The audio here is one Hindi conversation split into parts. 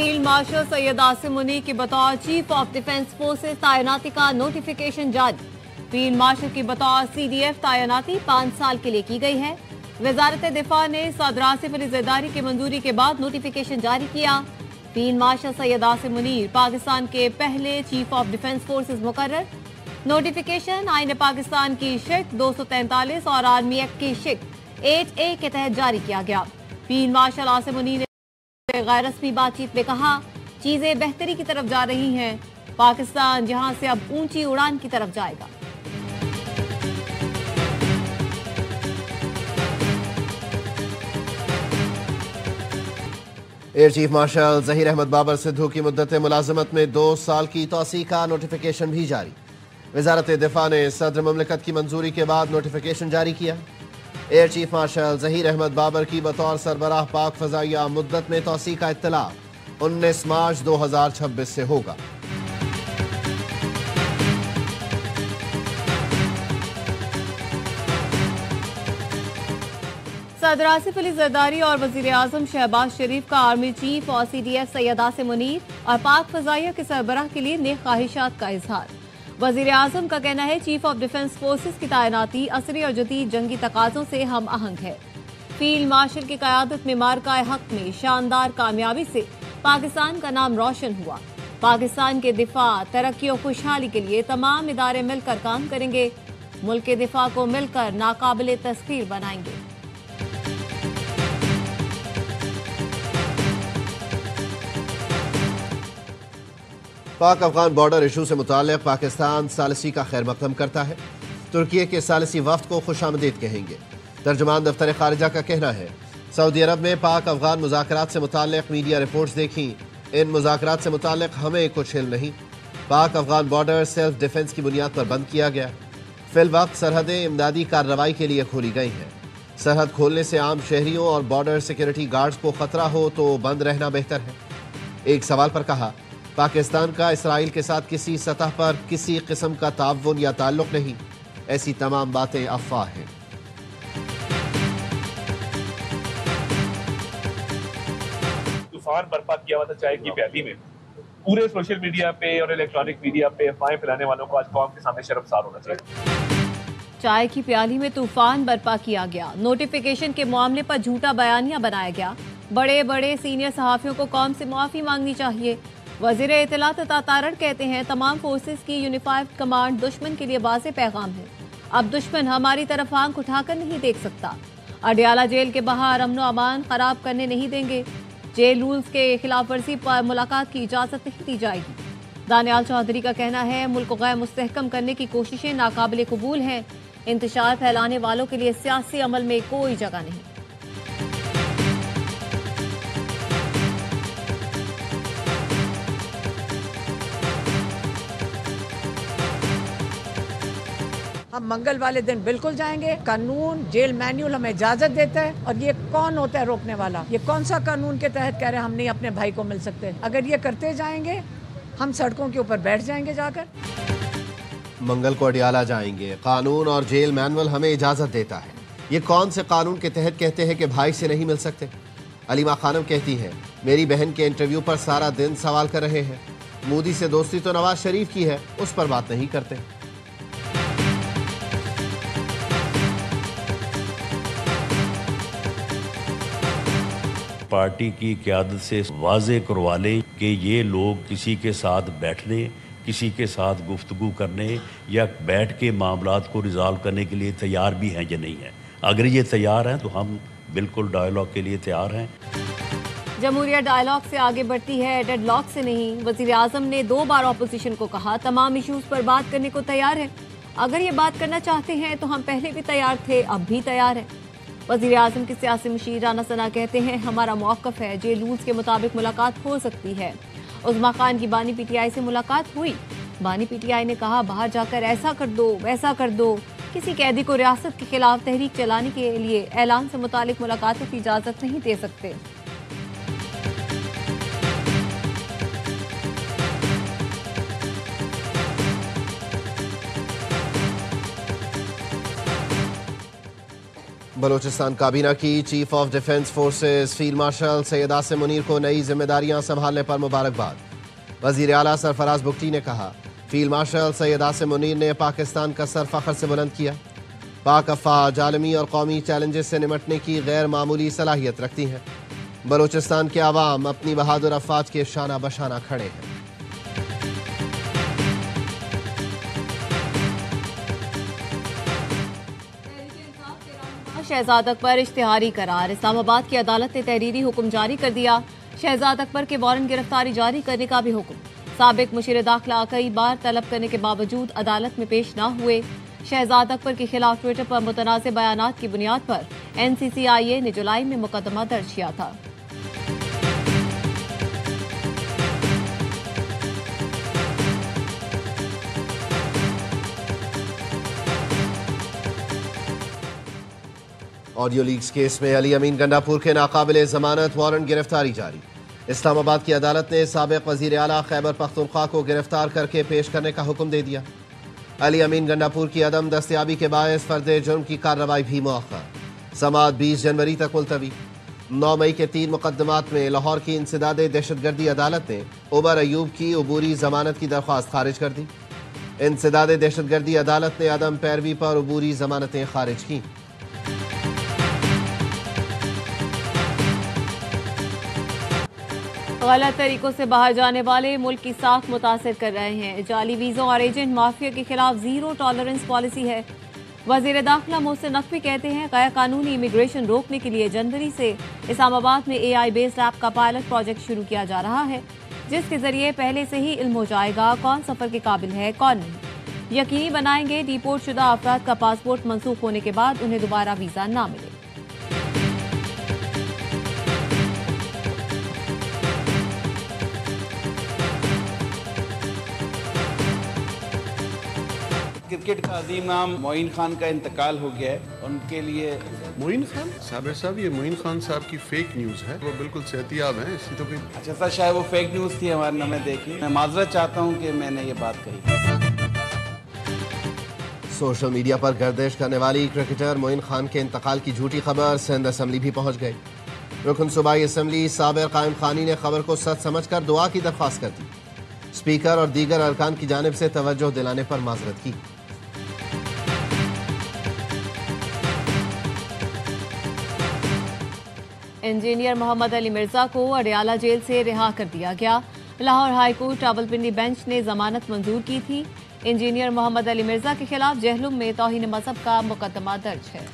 फील्ड मार्शल सैयद आसिम मुनीर की बतौर चीफ ऑफ डिफेंस फोर्सेस तैनाती का नोटिफिकेशन जारी। फील्ड मार्शल की बतौर CDF तैनाती 5 साल के लिए की गई है। वजारत दिफा ने सदर आसिफ अली ज़रदारी की मंजूरी के बाद नोटिफिकेशन जारी किया। फील्ड मार्शल सैयद आसिम मुनीर पाकिस्तान के पहले चीफ ऑफ डिफेंस फोर्सेस मुकर्रर। नोटिफिकेशन आईन पाकिस्तान की शिक 243 और आर्मी एक्ट की शिक 8A के तहत जारी किया गया। फील्ड मार्शल आसिम मुनीर ने गैर रस्मी बातचीत में कहा, चीजें बेहतरी की तरफ जा रही हैं। पाकिस्तान जहां से अब ऊंची उड़ान की तरफ जाएगा। Air chief marshal Zaheer Ahmed Babar Sidhu की मुद्दत मुलाजमत में 2 साल की तौसी का नोटिफिकेशन भी जारी। वजारत दिफा ने सदर ममलिकत की मंजूरी के बाद नोटिफिकेशन जारी किया। Air chief marshal Zaheer Ahmed Babar की बतौर सरबराह पाक फजाइया मुद्दत में तौसी का इत्तलाक 19 मार्च 2026 से होगा। सदर आसिफ अली ज़रदारी और वजीर आजम शहबाज शरीफ का आर्मी चीफ और CDF सैयद आसिम मुनीर और पाक फजाइया के सरबराह के लिए नेक ख्वाहिशात का इजहार। वजीर आजम का कहना है, चीफ ऑफ डिफेंस फोर्सेस की तैनाती असरी और जदीद जंगी तकाजों से हम आहंग है। फील्ड मार्शल की क़यादत में मार्का हक में शानदार कामयाबी से पाकिस्तान का नाम रोशन हुआ। पाकिस्तान के दिफा, तरक्की और खुशहाली के लिए तमाम इदारे मिलकर काम करेंगे। मुल्क के दिफा को मिलकर नाकाबिले तस्खीर बनाएंगे। पाक अफगान बॉर्डर इशू से मुताल्लिक पाकिस्तान सालिसी का खैर मकदम करता है। तुर्की के सालिसी वफ्द को खुशामदीद कहेंगे। तर्जुमान दफ्तर खारिजा का कहना है, सऊदी अरब में पाक अफगान मुज़ाकरात से मुताल्लिक मीडिया रिपोर्ट्स देखी। इन मुज़ाकरात से मुताल्लिक हमें कुछ इल्म नहीं। पाक अफगान बॉर्डर सेल्फ डिफेंस की बुनियाद पर बंद किया गया। फिल वक्त सरहदें इमदादी कार्रवाई के लिए खोली गई हैं। सरहद खोलने से आम शहरियों और बॉर्डर सिक्योरिटी गार्ड्स को खतरा हो तो बंद रहना बेहतर है। एक सवाल पर कहा, पाकिस्तान का इसराइल के साथ किसी सतह पर किसी किस्म का ताउन या ताल्लुक नहीं। ऐसी तमाम बातें अफवाह हैं। तूफान बर्पा किया हुआ था चाय की प्याली में। पूरे सोशल मीडिया पे और इलेक्ट्रॉनिक मीडिया पे अफवाहें फैलाने वालों को आज कौम के सामने शर्मसार होना चाहिए। चाय की प्याली में तूफान बर्पा किया गया। नोटिफिकेशन के मामले पर झूठा बयानिया बनाया गया। बड़े बड़े सीनियर सहाफियों को कौम से माफी मांगनी चाहिए। वजीर इत्तलात तारड़ कहते हैं, तमाम फोर्सेस की यूनिफाइड कमांड दुश्मन के लिए वाज़ेह पैगाम है। अब दुश्मन हमारी तरफ आंख उठाकर नहीं देख सकता। अडियाला जेल के बाहर अमनो अमान खराब करने नहीं देंगे। जेल रूल्स के खिलाफ वर्जी पर मुलाकात की इजाजत नहीं दी जाएगी। दानियाल चौधरी का कहना है, मुल्क को गैर मुस्तहकम करने की कोशिशें नाकाबिले कबूल हैं। इंतशार फैलाने वालों के लिए सियासी अमल में कोई जगह नहीं। हम मंगल वाले दिन बिल्कुल जाएंगे। कानून जेल मैन्यूल हमें इजाजत देता है। और ये कौन होता है रोकने वाला? ये कौन सा कानून के तहत कह रहे हैं हम नहीं अपने भाई को मिल सकते? अगर ये करते जाएंगे हम सड़कों के ऊपर बैठ जाएंगे जाकर। मंगल को अडियाला जाएंगे। कानून और जेल मैनुअल हमें इजाजत देता है। ये कौन से कानून के तहत कहते हैं कि भाई से नहीं मिल सकते? अलीमा खानम कहती है, मेरी बहन के इंटरव्यू पर सारा दिन सवाल कर रहे हैं। मोदी से दोस्ती तो नवाज शरीफ की है, उस पर बात नहीं करते। पार्टी की क़यादत से वाज़े करवा लें कि ये लोग किसी के साथ बैठने, किसी के साथ गुफ्तगू करने या बैठ के मामलात को रिजॉल्व करने के लिए तैयार भी हैं या नहीं है। अगर ये तैयार हैं तो हम बिल्कुल डायलॉग के लिए तैयार हैं। जमहूरियत डायलॉग से आगे बढ़ती है, डेडलॉक से नहीं। वज़ीर आज़म ने 2 बार अपोजिशन को कहा, तमाम इशूज़ पर बात करने को तैयार है। अगर ये बात करना चाहते हैं तो हम पहले भी तैयार थे, अब भी तैयार हैं। वज़ीर आज़म के सियासी मुशीर राना सना कहते हैं, हमारा मौक़िफ़ है, जेल रूल्स के मुताबिक मुलाकात हो सकती है। उज़्मा खान की बानी PTI से मुलाकात हुई। बानी PTI ने कहा, बाहर जाकर ऐसा कर दो, वैसा कर दो। किसी कैदी को रियासत के खिलाफ तहरीक चलाने के लिए ऐलान से मुतालिक मुलाकातों की इजाज़त नहीं दे सकते। बलूचिस्तान काबीना की chief of defence forces field marshal Syed Asim Munir को नई जिम्मेदारियां संभालने पर मुबारकबाद। वजीर आला सरफराज बुगटी ने कहा, फील्ड मार्शल सैयद आसिम मुनीर ने पाकिस्तान का सर फख्र से बुलंद किया। पाक अफवाज आलमी और कौमी चैलेंजेस से निमटने की गैर मामूली सलाहियत रखती हैं। बलूचिस्तान के आवाम अपनी बहादुर अफवाज के शाना बशाना खड़े हैं। शहजाद अकबर इश्तिहारी करार। इस्लामाबाद की अदालत ने तहरीरी हुक्म जारी कर दिया। शहजाद अकबर के वारंट गिरफ्तारी जारी करने का भी हुक्म। साबिक मुशीर दाखिला कई बार तलब करने के बावजूद अदालत में पेश न हुए। शहजाद अकबर के खिलाफ ट्विटर पर मुतनाज़ बयानात की बुनियाद पर NCCIA ने जुलाई में मुकदमा दर्ज किया था। ऑडियो लीक्स केस में अली अमीन गंडापुर के नाकाबिले जमानत वारंट गिरफ्तारी जारी। इस्लामाबाद की अदालत ने साबिक वजीर आला खैबर पख्तूनख्वा को गिरफ्तार करके पेश करने का हुक्म दे दिया। अली अमीन गंडापुर की अदम दस्तयाबी के बायस फर्द जुर्म की कार्रवाई भी मौखर। समाअत 20 जनवरी तक मुलतवी। 9 मई के 3 मुकदमात में लाहौर की इंसदादे दहशतगर्दी अदालत ने उमर अयूब की अबूरी जमानत की दरख्वास्त खारिज कर दी। इंसदादे दहशतगर्दी अदालत ने अदम पैरवी पर अबूरी जमानतें खारिज की। गलत तरीकों से बाहर जाने वाले मुल्क की साख मुतासर कर रहे हैं। जाली वीज़ों और एजेंट माफिया के खिलाफ जीरो टॉलरेंस पॉलिसी है। वजीर दाखिला मोहसिन नकवी कहते हैं, गैर कानूनी इमिग्रेशन रोकने के लिए जनवरी से इस्लामाबाद में AI बेस्ड ऐप का पायलट प्रोजेक्ट शुरू किया जा रहा है, जिसके जरिए पहले से ही इल्म हो जाएगा कौन सफर के काबिल है कौन नहीं। यकीनी बनाएंगे डिपोर्ट शुदा अफराद का पासपोर्ट मनसूख होने के बाद उन्हें दोबारा वीजा ना मिले। क्रिकेट का अजीम नाम मोइन खान का इंतकाल हो गया है। उनके लिए मोइन खान साबिर साहब, ये मोइन खान साहब की फेक न्यूज़ है। वो बिल्कुल सेहतियाब हैं, इसकी तो कोई। अच्छा सर, शायद वो फेक न्यूज़ थी, हमारे ने देखी। मैं माजरत चाहता हूँ कि मैंने ये बात कही। सोशल मीडिया पर गर्दिश करने वाली क्रिकेटर मोइन खान के इंतकाल की झूठी खबर सिंध असम्बली भी पहुंच गई। रुकन सूबाई असम्बली साबिर कायम खानी ने खबर को सच समझकर दुआ की दरख्वास्त कर दी। स्पीकर और दीगर अरकान की जानिब से तवज्जो दिलाने पर माजरत की। इंजीनियर मोहम्मद अली मिर्जा को अडयाला जेल से रिहा कर दिया गया। Lahore high court Rawalpindi bench ने जमानत मंजूर की थी। इंजीनियर मोहम्मद अली मिर्जा के खिलाफ जहलुम में तौहीन मजहब का मुकदमा दर्ज है।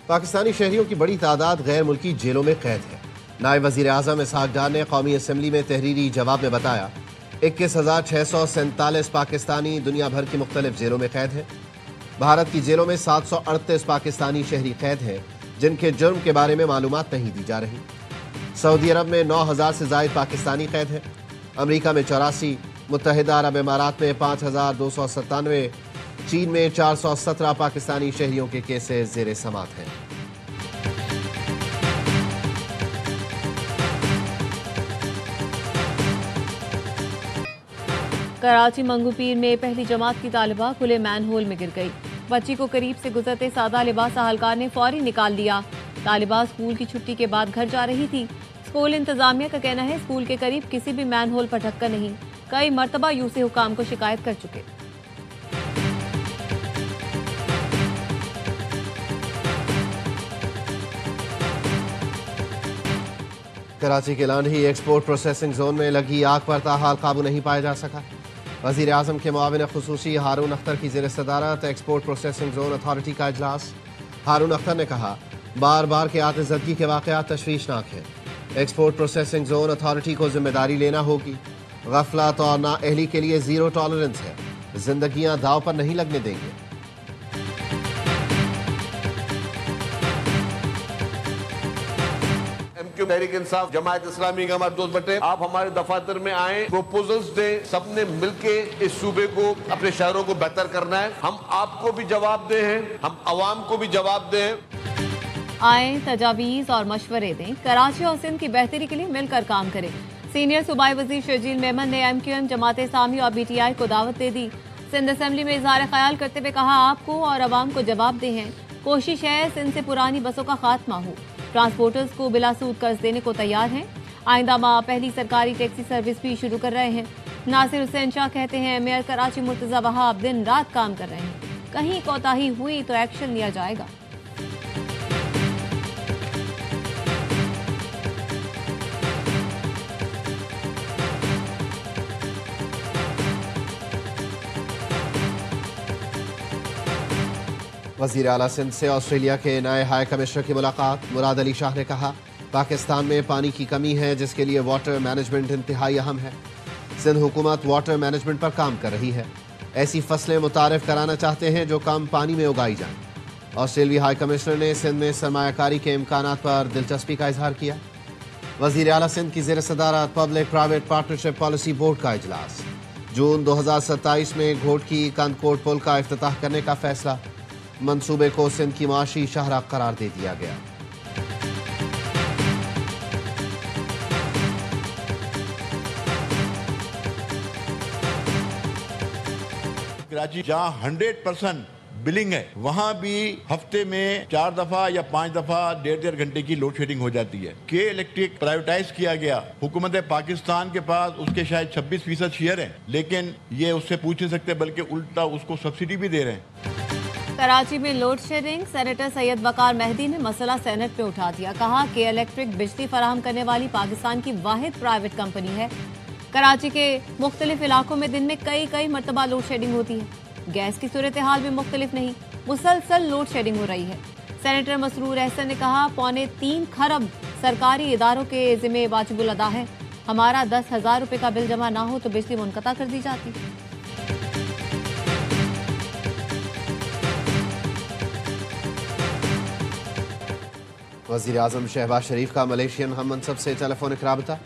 पाकिस्तानी शहरियों की बड़ी तादाद गैर मुल्की जेलों में कैद है। नायब वजीर आजम इसहाक डार ने कौमी असम्बली में तहरीरी जवाब में बताया, 21,647 पाकिस्तानी दुनिया भर की मुख्तलिफ जेलों में कैद हैं। भारत की जेलों में 738 पाकिस्तानी शहरी कैद हैं, जिनके जुर्म के बारे में मालूमात नहीं दी जा रही। सऊदी अरब में 9,000 से ज़ायद पाकिस्तानी कैद हैं। अमेरिका में 84, मुत्तहिदा अरब इमारात में 5,297, चीन में 417 पाकिस्तानी शहरियों के केसेस ज़ेरे समात हैं। कराची मंगूपीर में पहली जमात की तालिबा खुले मैनहोल में गिर गई। बच्ची को करीब से गुजरते सादा लिबास अहलकार ने फौरी निकाल दिया। तालिबा स्कूल की छुट्टी के बाद घर जा रही थी। स्कूल इंतजामिया का कहना है, स्कूल के करीब किसी भी मैनहोल पर ढक्कन नहीं। कई मरतबा यूसी हुकाम को शिकायत कर चुके। कराची के लांढी एक्सपोर्ट प्रोसेसिंग जोन में लगी आग पर ताहाल काबू नहीं पाया जा सका। वजीर आजम के मुआविन खुसूसी हारून अख्तर की ज़ेर सदारत एक्सपोर्ट प्रोसेसिंग जोन अथॉरिटी का इजलास। हारून अख्तर ने कहा, बार बार के आतिशज़दगी के वाक़यात तशवीशनाक हैं। एक्सपोर्ट प्रोसेसिंग जोन अथॉरिटी को जिम्मेदारी लेना होगी। गफलत और नाअहली के लिए ज़ीरो टॉलरेंस है। जिंदगियां दाव पर नहीं लगने देंगे। तहरीक इंसाफ जमायत इस्लामी के हमारे दोस्त बटे, आप हमारे दफातर में आए, प्रपोजल्स दें, सबने मिलके इस सूबे को, अपने शहरों को बेहतर करना है। हम आपको भी जवाब दे हैं, हम अवाम को भी जवाब दें। आए, तजावीज और मशवरे दें, कराची और सिंध की बेहतरी के लिए मिलकर काम करें। सीनियर सूबाई वजीर शर्जील मेमन ने MQM, जमात इस्लामी और BTI को दावत दे दी। सिंध असेंबली में इजहार ख्याल करते हुए कहा, आपको और अवाम को जवाब दे हैं। कोशिश है सिंध से पुरानी बसों का खात्मा हो। ट्रांसपोर्टर्स को बिला सूद कर्ज देने को तैयार हैं। आइंदा माह पहली सरकारी टैक्सी सर्विस भी शुरू कर रहे हैं। नासिर हुसैन शाह कहते हैं, मेयर कराची मुर्तजा वहाब दिन रात काम कर रहे हैं। कहीं कोताही हुई तो एक्शन लिया जाएगा। वज़ीर आला सिंध से ऑस्ट्रेलिया के नए हाई कमिश्नर की मुलाकात। मुराद अली शाह ने कहा, पाकिस्तान में पानी की कमी है जिसके लिए वाटर मैनेजमेंट इंतहाई अहम है। सिंध हुकूमत वाटर मैनेजमेंट पर काम कर रही है। ऐसी फसलें मुतारिफ कराना चाहते हैं जो कम पानी में उगाई जाएं। ऑस्ट्रेलियाई हाई कमिश्नर ने सिंध में सरमायाकारी के इम्कानात पर दिलचस्पी का इजहार किया। वज़ीर आला सिंध की ज़ेर सदारत public private partnership policy board का इजलास। जून 2027 में घोटकी कंदकोट पुल का इफ्तिताह करने का फैसला। मंसूबे को सिंध की माशी शाहराह करार दे दिया गया। कराची जहाँ 100% बिलिंग है, वहाँ भी हफ्ते में 4 दफा या 5 दफा 1.5 घंटे की लोड शेडिंग हो जाती है। के इलेक्ट्रिक प्राइवेटाइज किया गया। हुकूमत पाकिस्तान के पास उसके शायद 26% शेयर है, लेकिन ये उससे पूछ नहीं सकते, बल्कि उल्टा उसको सब्सिडी भी दे रहे हैं। कराची में लोड शेडिंग। सेनेटर सैयद वकार मेहदी ने मसला सेनेट पे उठा दिया। कहा कि इलेक्ट्रिक बिजली फराहम करने वाली पाकिस्तान की वाहिद प्राइवेट कंपनी है। कराची के मुख्तलिफ इलाकों में दिन में कई मरतबा लोड शेडिंग होती है। गैस की सूरत हाल भी मुख्तलिफ नहीं, मुसलसल लोड शेडिंग हो रही है। सेनेटर मसरूर अहसन ने कहा, 3.25 खरब सरकारी इदारों के जिम्मे वाजिबुल अदा है। हमारा 10,000 रुपये का बिल जमा ना हो तो बिजली मुनक़ता कर दी जाती। वज़ीर आज़म शहबाज शरीफ का मलेशियन हम मनसब से टेलीफोनिक राबता।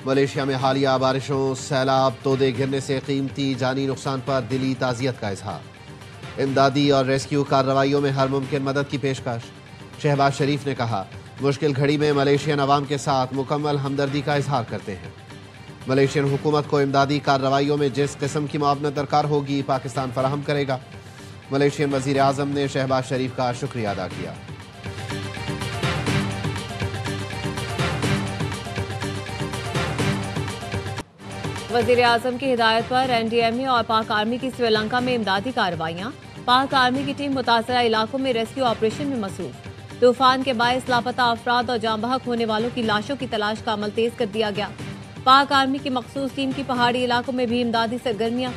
मलेशिया में हालिया बारिशों, सैलाब, तोदे गिरने से कीमती जानी नुकसान पर दिली ताज़ियत का इजहार। इमदादी और रेस्क्यू कार्रवाइयों में हर मुमकिन मदद की पेशकश। शहबाज शरीफ ने कहा, मुश्किल घड़ी में मलेशियन अवाम के साथ मुकम्मल हमदर्दी का इजहार करते हैं। मलेशियन हुकूमत को इमदादी कार्रवाइयों में जिस किस्म की मुआवनत दरकार होगी पाकिस्तान फराहम करेगा। मलेशियन वज़ीर आज़म ने शहबाज शरीफ का शुक्रिया अदा किया। वज़ीर आज़म की हिदायत पर NDMA और पाक आर्मी की श्रीलंका में इमदादी कार्रवाइयाँ। पाक आर्मी की टीम मुतासरा इलाकों में रेस्क्यू ऑपरेशन में मसरूफ। तूफान के बायस लापता अफराद और जाँ बहक होने वालों की लाशों की तलाश का अमल तेज कर दिया गया। पाक आर्मी की मखसूस टीम की पहाड़ी इलाकों में भी इमदादी सरगर्मियाँ।